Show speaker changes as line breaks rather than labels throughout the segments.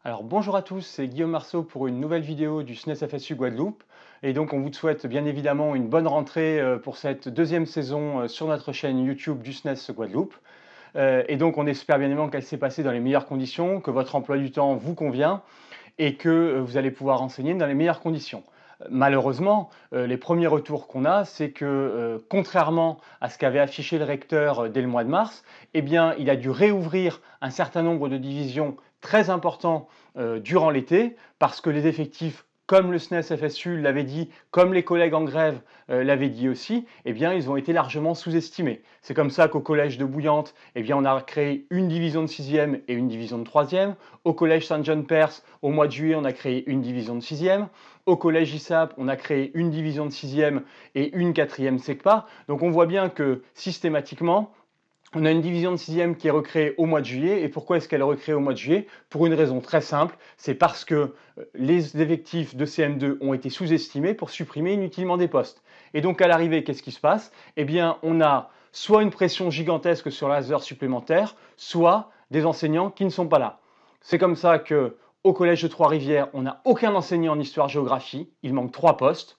Alors bonjour à tous, c'est Guillaume Marceau pour une nouvelle vidéo du SNES FSU Guadeloupe. Et donc on vous souhaite bien évidemment une bonne rentrée pour cette deuxième saison sur notre chaîne YouTube du SNES Guadeloupe. Et donc on espère bien évidemment qu'elle s'est passée dans les meilleures conditions, que votre emploi du temps vous convient et que vous allez pouvoir enseigner dans les meilleures conditions. Malheureusement, les premiers retours qu'on a, c'est que contrairement à ce qu'avait affiché le recteur dès le mois de mars, eh bien, il a dû réouvrir un certain nombre de divisions très importants durant l'été parce que les effectifs, comme le SNES FSU l'avait dit, comme les collègues en grève l'avaient dit aussi, eh bien, ils ont été largement sous-estimés. C'est comme ça qu'au collège de Bouillante, eh bien, on a créé une division de 6e et une division de 3e. Au collège Saint-John-Perse, au mois de juillet, on a créé une division de 6e. Au collège ISAP, on a créé une division de 6e et une 4e SECPA. Donc on voit bien que systématiquement, on a une division de 6e qui est recréée au mois de juillet. Et pourquoi est-ce qu'elle est recréée au mois de juillet? Pour une raison très simple, c'est parce que les effectifs de CM2 ont été sous-estimés pour supprimer inutilement des postes. Et donc à l'arrivée, qu'est-ce qui se passe? Eh bien, on a soit une pression gigantesque sur les heures supplémentaires, soit des enseignants qui ne sont pas là. C'est comme ça qu'au collège de Trois-Rivières, on n'a aucun enseignant en histoire-géographie, il manque 3 postes.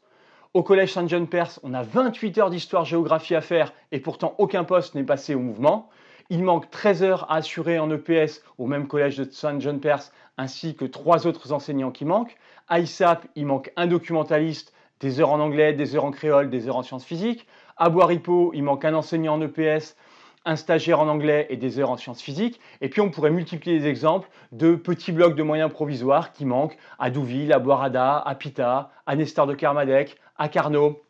Au collège Saint-John-Perse, on a 28 heures d'histoire-géographie à faire et pourtant aucun poste n'est passé au mouvement. Il manque 13 heures à assurer en EPS au même collège de Saint-John-Perse ainsi que 3 autres enseignants qui manquent. À ISAP, il manque un documentaliste, des heures en anglais, des heures en créole, des heures en sciences physiques. À Bois-Ripeau, il manque un enseignant en EPS, un stagiaire en anglais et des heures en sciences physiques. Et puis on pourrait multiplier les exemples de petits blocs de moyens provisoires qui manquent à Douville, à Boisrada, à Pita, à Nestor de Kermadec, à Carnot,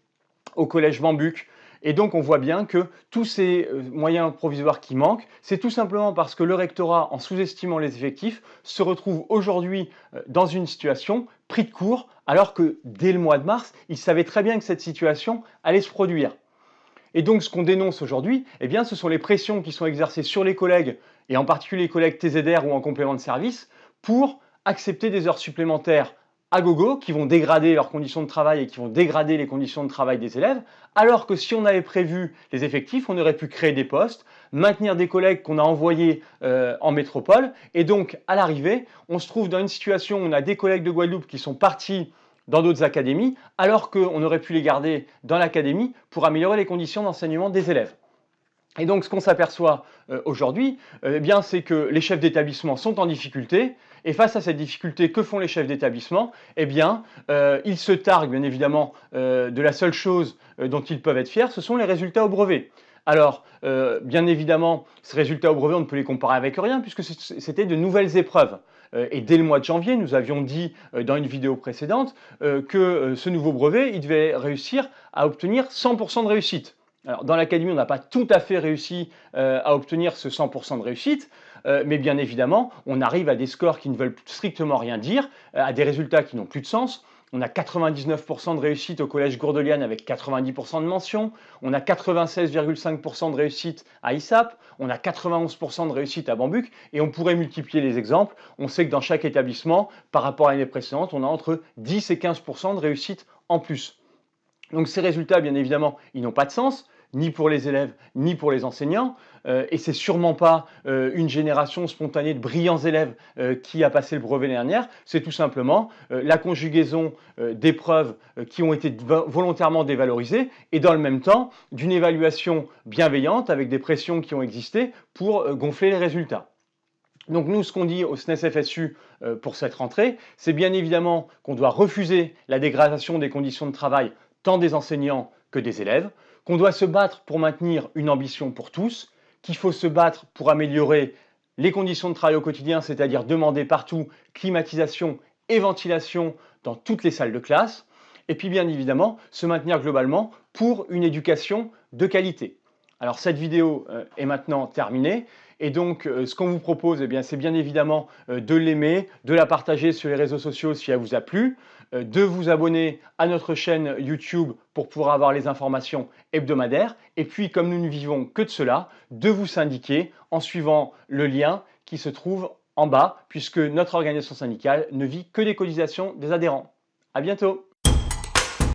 au collège Bambuc. Et donc on voit bien que tous ces moyens provisoires qui manquent, c'est tout simplement parce que le rectorat, en sous-estimant les effectifs, se retrouve aujourd'hui dans une situation pris de court, alors que dès le mois de mars, il savait très bien que cette situation allait se produire. Et donc, ce qu'on dénonce aujourd'hui, eh bien, ce sont les pressions qui sont exercées sur les collègues, et en particulier les collègues TZR ou en complément de service, pour accepter des heures supplémentaires à gogo qui vont dégrader leurs conditions de travail et qui vont dégrader les conditions de travail des élèves, alors que si on avait prévu les effectifs, on aurait pu créer des postes, maintenir des collègues qu'on a envoyés en métropole, et donc à l'arrivée, on se trouve dans une situation où on a des collègues de Guadeloupe qui sont partis dans d'autres académies, alors qu'on aurait pu les garder dans l'académie pour améliorer les conditions d'enseignement des élèves. Et donc, ce qu'on s'aperçoit aujourd'hui, eh bien, c'est que les chefs d'établissement sont en difficulté. Et face à cette difficulté, que font les chefs d'établissement? Eh bien, ils se targuent, bien évidemment, de la seule chose dont ils peuvent être fiers, ce sont les résultats au brevet. Alors, bien évidemment, ces résultats au brevet, on ne peut les comparer avec rien, puisque c'était de nouvelles épreuves. Et dès le mois de janvier, nous avions dit dans une vidéo précédente que ce nouveau brevet, il devait réussir à obtenir 100% de réussite. Alors, dans l'académie, on n'a pas tout à fait réussi à obtenir ce 100% de réussite, mais bien évidemment, on arrive à des scores qui ne veulent strictement rien dire, à des résultats qui n'ont plus de sens. On a 99% de réussite au collège Gourdeliane avec 90% de mention. On a 96,5% de réussite à ISAP. On a 91% de réussite à Bambuc. Et on pourrait multiplier les exemples. On sait que dans chaque établissement, par rapport à l'année précédente, on a entre 10 et 15% de réussite en plus. Donc ces résultats, bien évidemment, ils n'ont pas de sens, ni pour les élèves, ni pour les enseignants, et c'est sûrement pas une génération spontanée de brillants élèves qui a passé le brevet l'année dernière, c'est tout simplement la conjugaison d'épreuves qui ont été volontairement dévalorisées, et dans le même temps, d'une évaluation bienveillante avec des pressions qui ont existé pour gonfler les résultats. Donc nous, ce qu'on dit au SNES FSU pour cette rentrée, c'est bien évidemment qu'on doit refuser la dégradation des conditions de travail tant des enseignants que des élèves, qu'on doit se battre pour maintenir une ambition pour tous, qu'il faut se battre pour améliorer les conditions de travail au quotidien, c'est-à-dire demander partout climatisation et ventilation dans toutes les salles de classe, et puis bien évidemment se maintenir globalement pour une éducation de qualité. Alors cette vidéo est maintenant terminée. Et donc, ce qu'on vous propose, eh bien, c'est bien évidemment de l'aimer, de la partager sur les réseaux sociaux si elle vous a plu, de vous abonner à notre chaîne YouTube pour pouvoir avoir les informations hebdomadaires, et puis, comme nous ne vivons que de cela, de vous syndiquer en suivant le lien qui se trouve en bas, puisque notre organisation syndicale ne vit que des cotisations des adhérents. À bientôt!